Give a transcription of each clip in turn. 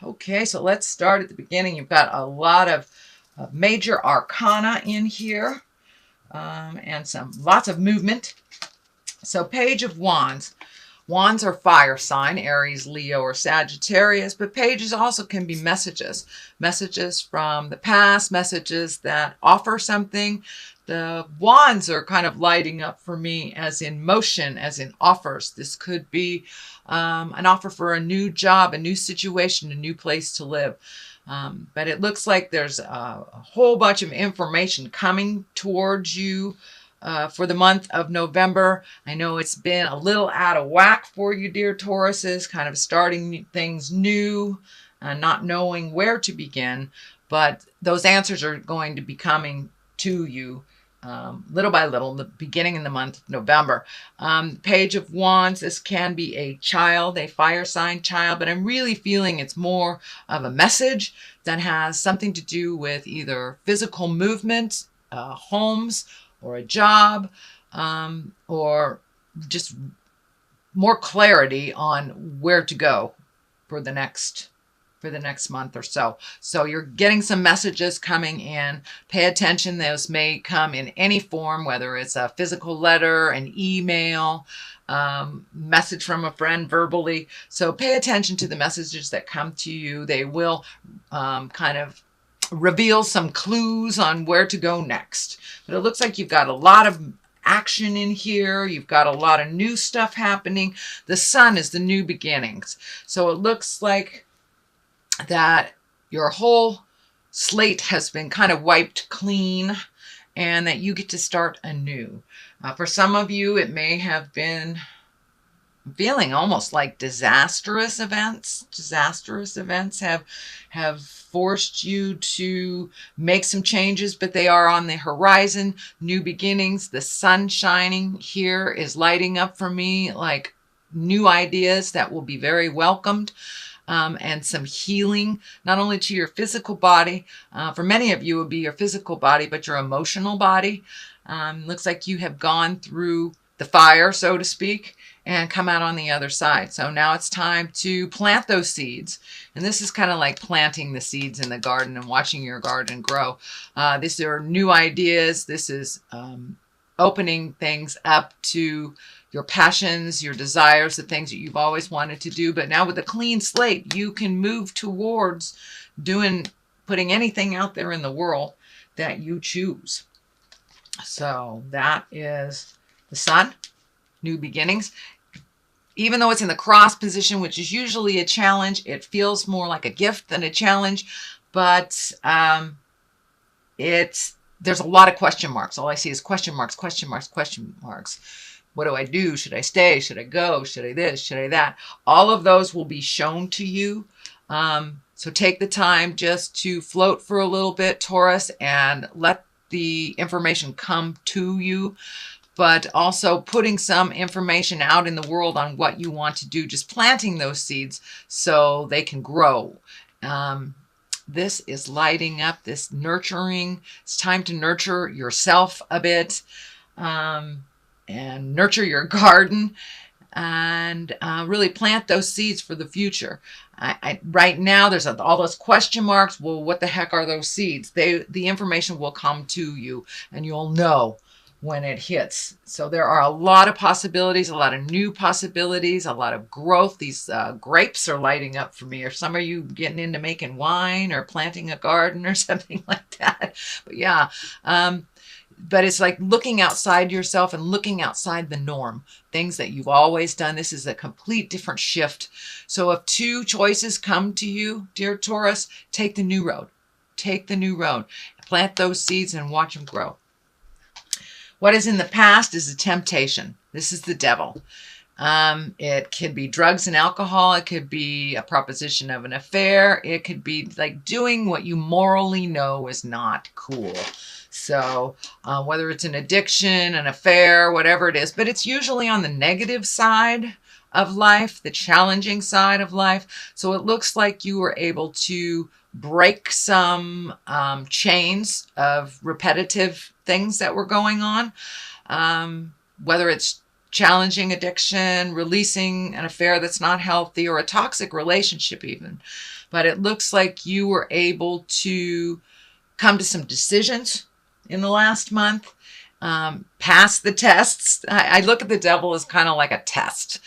Okay, so let's start at the beginning. You've got a lot of major arcana in here, and lots of movement. So Page of Wands. Wands are fire sign, Aries, Leo, or Sagittarius, but pages also can be messages. Messages from the past, messages that offer something. The wands are kind of lighting up for me as in motion, as in offers. This could be an offer for a new job, a new situation, a new place to live. But it looks like there's a whole bunch of information coming towards you for the month of November. I know it's been a little out of whack for you, dear Tauruses, kind of starting things new and not knowing where to begin, but those answers are going to be coming to you little by little, the beginning in the month of November. Page of Wands, this can be a child, a fire sign child, but I'm really feeling it's more of a message that has something to do with either physical movement, homes, or a job, or just more clarity on where to go for the next month or so. So you're getting some messages coming in. Pay attention. Those may come in any form, whether it's a physical letter, an email, message from a friend verbally. So pay attention to the messages that come to you. They will kind of reveal some clues on where to go next. But it looks like you've got a lot of action in here. You've got a lot of new stuff happening. The sun is the new beginnings. So it looks like that your whole slate has been kind of wiped clean and that you get to start anew. For some of you, it may have been feeling almost like disastrous events. Disastrous events have forced you to make some changes, but they are on the horizon. New beginnings. The sun shining here is lighting up for me like new ideas that will be very welcomed. And some healing, not only to your physical body. For many of you, it would be your physical body, but your emotional body. Looks like you have gone through the fire, so to speak, and come out on the other side. So now it's time to plant those seeds. And this is kind of like planting the seeds in the garden and watching your garden grow. These are new ideas. This is opening things up to your passions, your desires, the things that you've always wanted to do. But now with a clean slate, you can move towards putting anything out there in the world that you choose. So that is the sun, new beginnings. Even though it's in the cross position, which is usually a challenge, it feels more like a gift than a challenge. But there's a lot of question marks. All I see is question marks, question marks, question marks. What do I do? Should I stay? Should I go? Should I this? Should I that? All of those will be shown to you. So take the time just to float for a little bit, Taurus, and let the information come to you. But also putting some information out in the world on what you want to do, just planting those seeds so they can grow. This is lighting up, this nurturing. It's time to nurture yourself a bit and nurture your garden and really plant those seeds for the future. Right now, there's all those question marks. Well, what the heck are those seeds? The information will come to you and you'll know when it hits. So there are a lot of possibilities, a lot of new possibilities, a lot of growth. These grapes are lighting up for me. Or some of you getting into making wine or planting a garden or something like that. But yeah, but it's like looking outside yourself and looking outside the norm, things that you've always done. This is a complete different shift. So if two choices come to you, dear Taurus, take the new road. Take the new road. Plant those seeds and watch them grow. What is in the past is a temptation. This is the devil. It could be drugs and alcohol. It could be a proposition of an affair. It could be like doing what you morally know is not cool. So whether it's an addiction, an affair, whatever it is, but it's usually on the negative side of life, the challenging side of life. So it looks like you were able to break some chains of repetitive things that were going on, whether it's challenging addiction, releasing an affair that's not healthy, or a toxic relationship even. But it looks like you were able to come to some decisions in the last month, pass the tests. I look at the devil as kind of like a test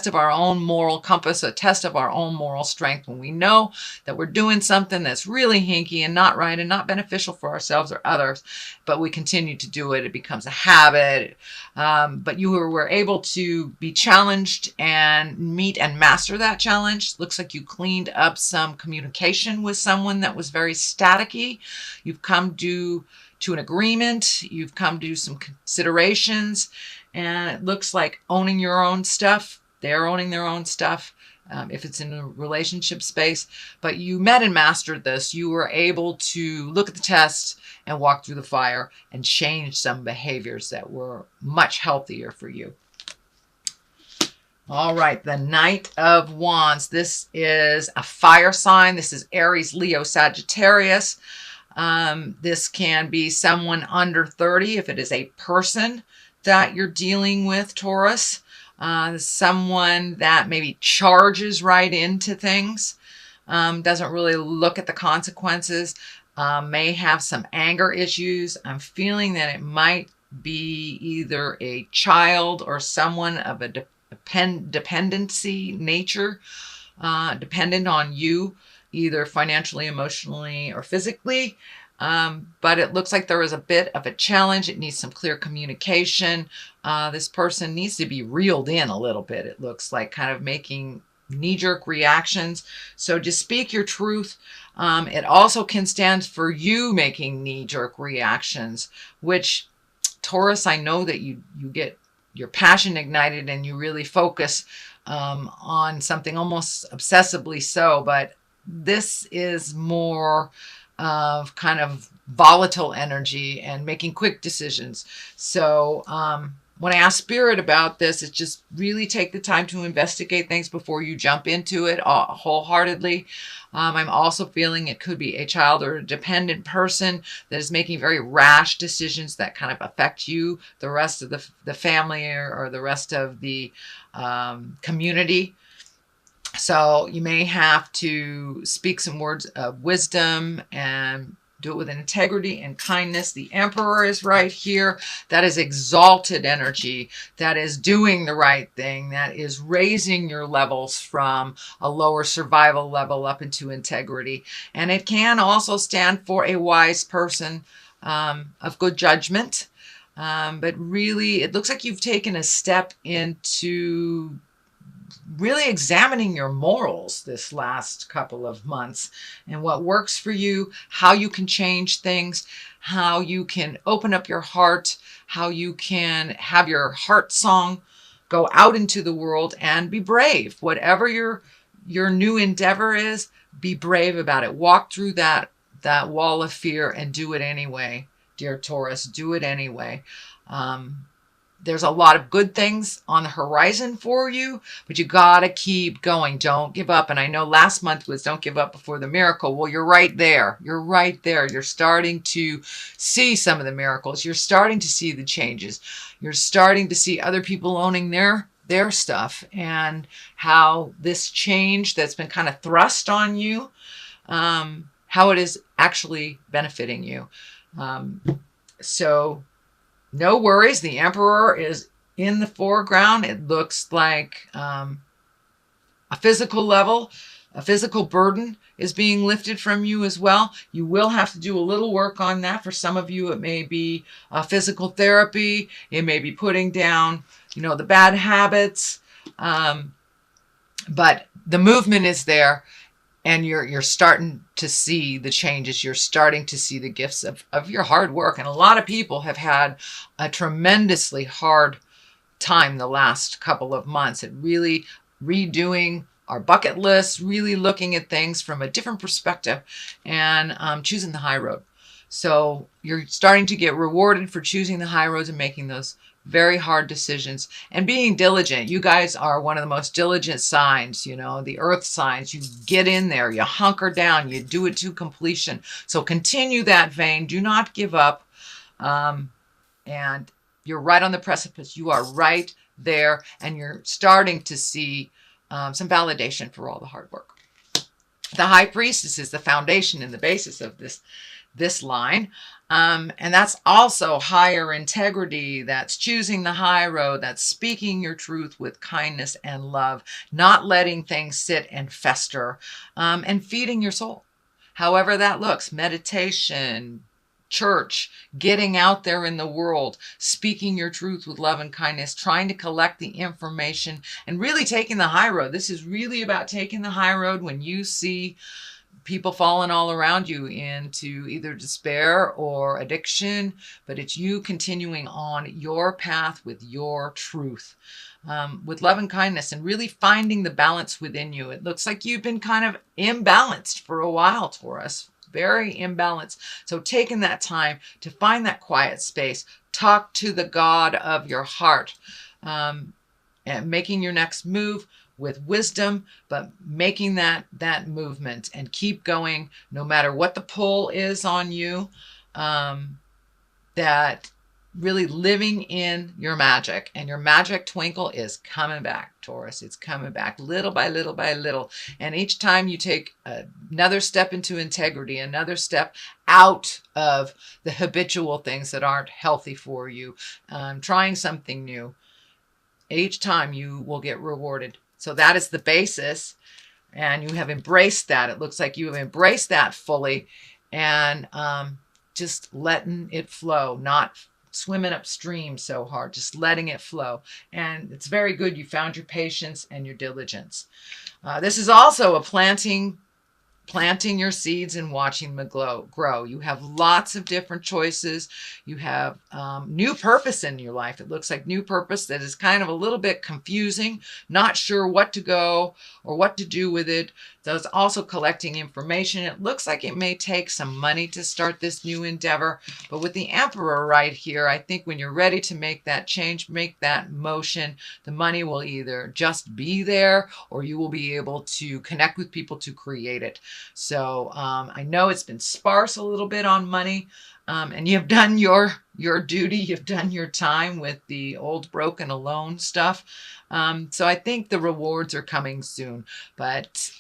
of our own moral compass, a test of our own moral strength. When we know that we're doing something that's really hinky and not right and not beneficial for ourselves or others, but we continue to do it, it becomes a habit. But you were able to be challenged and meet and master that challenge. Looks like you cleaned up some communication with someone that was very staticky. You've come to an agreement, you've come to some considerations, and it looks like owning your own stuff. They're owning their own stuff, if it's in a relationship space. But you met and mastered this. You were able to look at the test and walk through the fire and change some behaviors that were much healthier for you. All right, the Knight of Wands. This is a fire sign. This is Aries, Leo, Sagittarius. This can be someone under 30 if it is a person that you're dealing with, Taurus. Someone that maybe charges right into things, doesn't really look at the consequences, may have some anger issues. I'm feeling that it might be either a child or someone of a dependency nature, dependent on you, either financially, emotionally, or physically. But it looks like there is a bit of a challenge. It needs some clear communication. This person needs to be reeled in a little bit. It looks like kind of making knee-jerk reactions. So just speak your truth. It also can stand for you making knee-jerk reactions, which, Taurus, I know that you get your passion ignited and you really focus on something almost obsessively so, but this is more of kind of volatile energy and making quick decisions. So when I ask Spirit about this, it's just really take the time to investigate things before you jump into it wholeheartedly. I'm also feeling it could be a child or a dependent person that is making very rash decisions that kind of affect you, the rest of the family, or the rest of the community. So you may have to speak some words of wisdom and do it with integrity and kindness. The Emperor is right here. That is exalted energy. That is doing the right thing. That is raising your levels from a lower survival level up into integrity. And it can also stand for a wise person of good judgment. But really, it looks like you've taken a step into really examining your morals this last couple of months and what works for you, how you can change things, how you can open up your heart, how you can have your heart song go out into the world and be brave. Whatever your new endeavor is, be brave about it. Walk through that wall of fear and do it anyway, dear Taurus. Do it anyway. There's a lot of good things on the horizon for you, but you gotta keep going. Don't give up. And I know last month was don't give up before the miracle. Well, you're right there. You're right there. You're starting to see some of the miracles. You're starting to see the changes. You're starting to see other people owning their stuff, and how this change that's been kind of thrust on you, how it is actually benefiting you. So no worries. The Emperor is in the foreground. It looks like a physical level, a physical burden is being lifted from you as well. You will have to do a little work on that. For some of you, it may be physical therapy. It may be putting down, the bad habits. But the movement is there. And you're starting to see the changes. You're starting to see the gifts of your hard work. And a lot of people have had a tremendously hard time the last couple of months at really redoing our bucket list, really looking at things from a different perspective, and choosing the high road. So you're starting to get rewarded for choosing the high roads and making those very hard decisions and being diligent. You guys are one of the most diligent signs, the earth signs. You get in there, you hunker down, you do it to completion. So continue that vein. Do not give up. And you're right on the precipice. You are right there, and you're starting to see some validation for all the hard work. The High Priestess is the foundation and the basis of this line. And that's also higher integrity. That's choosing the high road. That's speaking your truth with kindness and love, not letting things sit and fester, and feeding your soul. However that looks, meditation, church, getting out there in the world, speaking your truth with love and kindness, trying to collect the information, and really taking the high road. This is really about taking the high road when you see people falling all around you into either despair or addiction, but it's you continuing on your path with your truth, with love and kindness, and really finding the balance within you. It looks like you've been kind of imbalanced for a while, Taurus. Very imbalanced. So taking that time to find that quiet space, talk to the God of your heart, and making your next move with wisdom, but making that movement and keep going no matter what the pull is on you. That really living in your magic, and your magic twinkle is coming back, Taurus. It's coming back little by little by little. And each time you take another step into integrity, another step out of the habitual things that aren't healthy for you, trying something new, each time you will get rewarded. So that is the basis, and you have embraced that. It looks like you have embraced that fully, and just letting it flow, not swimming upstream so hard, just letting it flow. And it's very good. You found your patience and your diligence. This is also a planting your seeds and watching them grow. You have lots of different choices. You have new purpose in your life. It looks like new purpose that is kind of a little bit confusing, not sure what to go or what to do with it. So it's also collecting information. It looks like it may take some money to start this new endeavor, but with the Emperor right here, I think when you're ready to make that change, make that motion, the money will either just be there, or you will be able to connect with people to create it. So I know it's been sparse a little bit on money, and you've done your duty. You've done your time with the old broken alone stuff. So I think the rewards are coming soon, but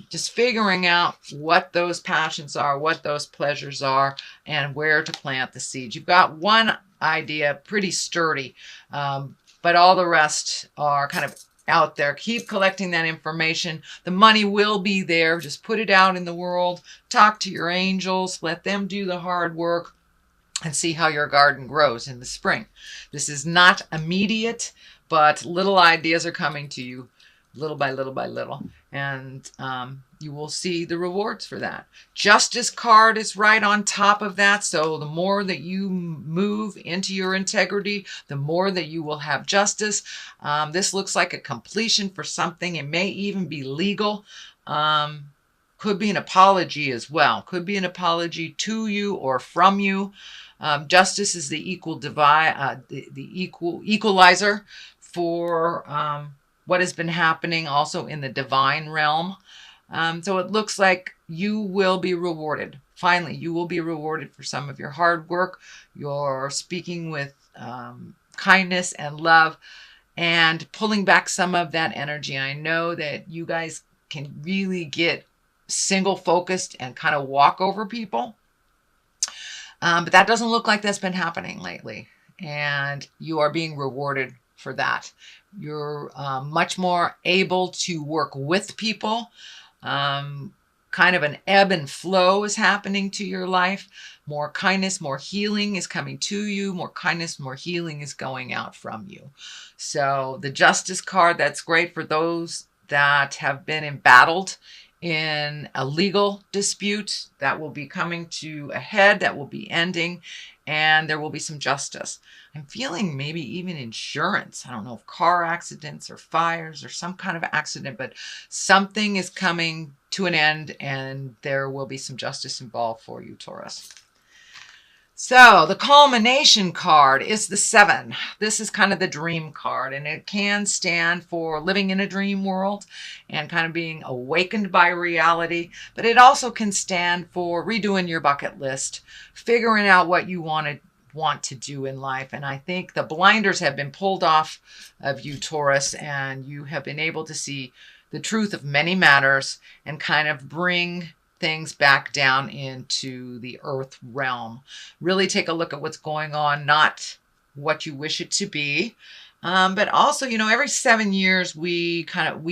just figuring out what those passions are, what those pleasures are, and where to plant the seeds. You've got one idea pretty sturdy, but all the rest are kind of out there. Keep collecting that information. The money will be there. Just put it out in the world. Talk to your angels. Let them do the hard work, and see how your garden grows in the spring. This is not immediate, but little ideas are coming to you little by little by little, and you will see the rewards for that. Justice card is right on top of that, so the more that you move into your integrity, the more that you will have justice. This looks like a completion for something. It may even be legal. Could be an apology as well. Could be an apology to you or from you. Justice is the equalizer for what has been happening also in the divine realm. So it looks like you will be rewarded. Finally, you will be rewarded for some of your hard work, your speaking with kindness and love, and pulling back some of that energy. I know that you guys can really get single focused and kind of walk over people. But that doesn't look like that's been happening lately. And you are being rewarded for that. You're much more able to work with people. Kind of an ebb and flow is happening to your life. More kindness, more healing is coming to you. More kindness, more healing is going out from you. So the Justice card, that's great for those that have been embattled in a legal dispute that will be coming to a head, that will be ending, and there will be some justice. I'm feeling maybe even insurance. I don't know if car accidents or fires or some kind of accident, but something is coming to an end, and there will be some justice involved for you, Taurus. So the culmination card is the 7. This is kind of the dream card, and it can stand for living in a dream world and kind of being awakened by reality, but it also can stand for redoing your bucket list, figuring out what you want want to do in life. And I think the blinders have been pulled off of you, Taurus, and you have been able to see the truth of many matters and kind of bring things back down into the earth realm. Really take a look at what's going on, not what you wish it to be. But also, you know, every 7 years we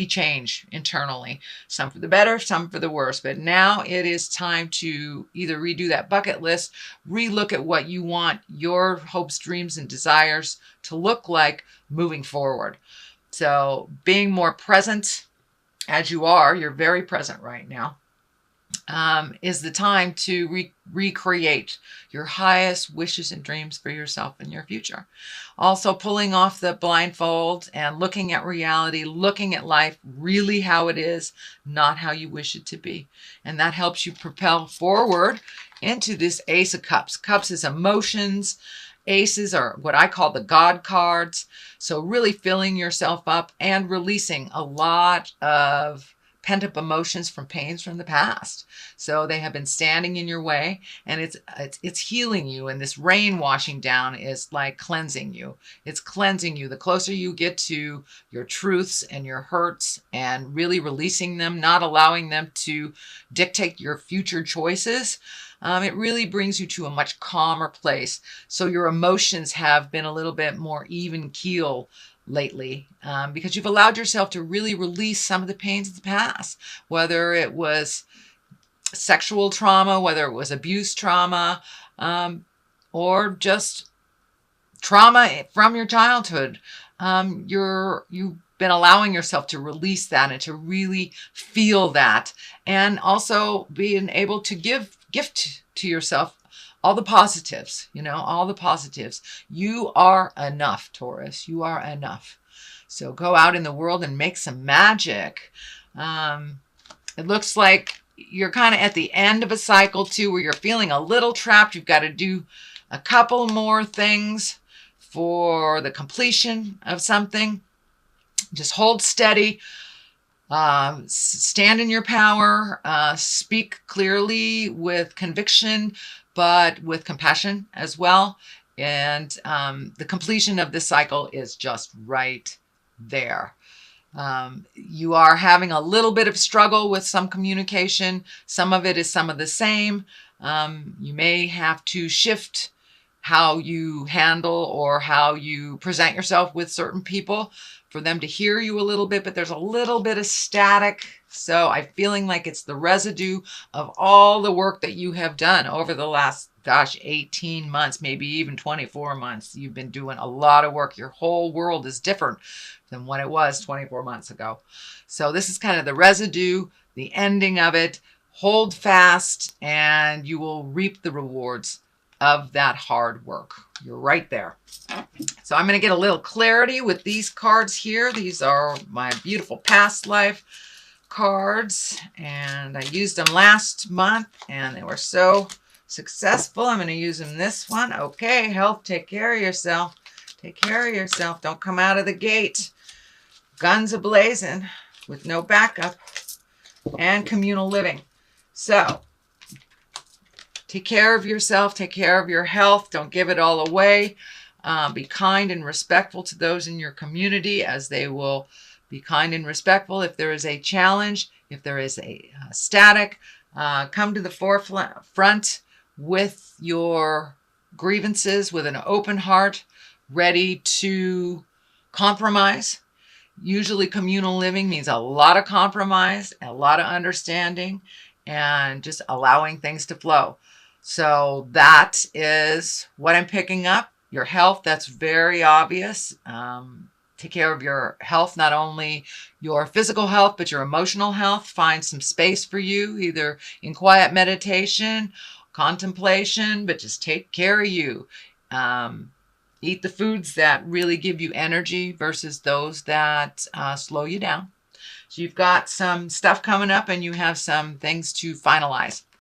change internally, some for the better, some for the worse. But now it is time to either redo that bucket list, relook at what you want your hopes, dreams, and desires to look like moving forward. So being more present as you are, you're very present right now, is the time to recreate your highest wishes and dreams for yourself and your future. Also pulling off the blindfold and looking at reality, looking at life really how it is, not how you wish it to be. And that helps you propel forward into this Ace of Cups. Cups is emotions. Aces are what I call the God cards. So really filling yourself up and releasing a lot of pent-up emotions from pains from the past. So they have been standing in your way, and it's healing you, and this rain washing down is like cleansing you. It's cleansing you. The closer you get to your truths and your hurts and really releasing them, not allowing them to dictate your future choices, it really brings you to a much calmer place. So your emotions have been a little bit more even keel lately, because you've allowed yourself to really release some of the pains of the past, whether it was sexual trauma, whether it was abuse trauma, or just trauma from your childhood. You've been allowing yourself to release that and to really feel that, and also being able to gift to yourself all the positives, you know, all the positives. You are enough, Taurus. You are enough. So go out in the world and make some magic. It looks like you're kind of at the end of a cycle too, where you're feeling a little trapped. You've got to do a couple more things for the completion of something. Just hold steady. Stand in your power. Speak clearly with conviction, but with compassion as well. And the completion of this cycle is just right there. You are having a little bit of struggle with some communication. Some of it is some of the same. You may have to shift how you handle or how you present yourself with certain people for them to hear you a little bit, but there's a little bit of static. So I'm feeling like it's the residue of all the work that you have done over the last, 18 months, maybe even 24 months. You've been doing a lot of work. Your whole world is different than what it was 24 months ago. So this is kind of the residue, the ending of it. Hold fast and you will reap the rewards of that hard work. You're right there. So I'm going to get a little clarity with these cards here. These are my beautiful past life cards, and I used them last month and they were so successful. I'm going to use them this one. Okay, health, take care of yourself. Take care of yourself. Don't come out of the gate guns a-blazing with no backup. And communal living. So take care of yourself. Take care of your health. Don't give it all away. Be kind and respectful to those in your community, as they will be kind and respectful. If there is a challenge, if there is a static, come to the forefront with your grievances with an open heart, ready to compromise. Usually communal living means a lot of compromise, a lot of understanding, and just allowing things to flow. So that is what I'm picking up. Your health, that's very obvious. Take care of your health, not only your physical health, but your emotional health. Find some space for you, either in quiet meditation, contemplation, but just take care of you. Eat the foods that really give you energy versus those that slow you down. So you've got some stuff coming up and you have some things to finalize.